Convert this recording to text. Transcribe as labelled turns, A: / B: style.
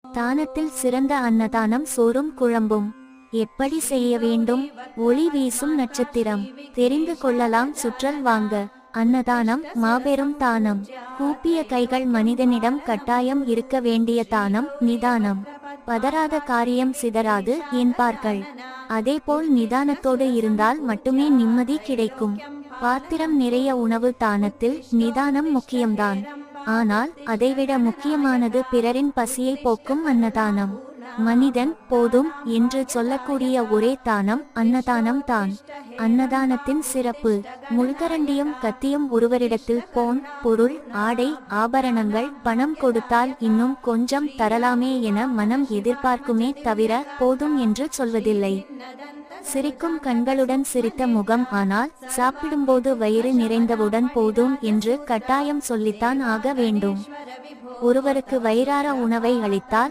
A: தானத்தில் சிறந்த அன்னதானம் சோறும் குழம்பும். எப்படி செய்ய வேண்டும்? ஒளி வீசும் நட்சத்திரம். தெரிந்து கொள்ளலாம் சுற்றல் வாங்க. அன்னதானம் மாபெரும் தானம். கூப்பிய கைகள் மனிதனிடம் கட்டாயம் இருக்க வேண்டிய தானம் நிதானம். பதறாத காரியம் சிதறாது என்பார்கள். அதேபோல் நிதானத்தோடு இருந்தால் மட்டுமே நிம்மதி கிடைக்கும். பாத்திரம் நிறைய உணவு தானத்தில் நிதானம் முக்கியம்தான். ஆனால் அதைவிட முக்கியமானது பிறரின் பசியை போக்கும் அன்னதானம். மனிதன் போதும் என்று சொல்லக்கூடிய ஒரே தானம் அன்னதானம் தான். அன்னதானத்தின் சிறப்பு: முள்கரண்டியும் கத்தியும் ஒருவரிடத்தில் பொன் பொருள் ஆடை ஆபரணங்கள் பணம் கொடுத்தால் இன்னும் கொஞ்சம் தரலாமே என மனம் எதிர்பார்க்குமே தவிர போதும் என்று சொல்வதில்லை. சிரிக்கும் கண்களுடன் சிரித்த முகம், ஆனால் சாப்பிடும்போது வயிறு நிறைந்தவுடன் போதும் என்று கட்டாயம் சொல்லித்தான் ஆக வேண்டும். ஒருவருக்கு வயிறார உணவை அளித்தால்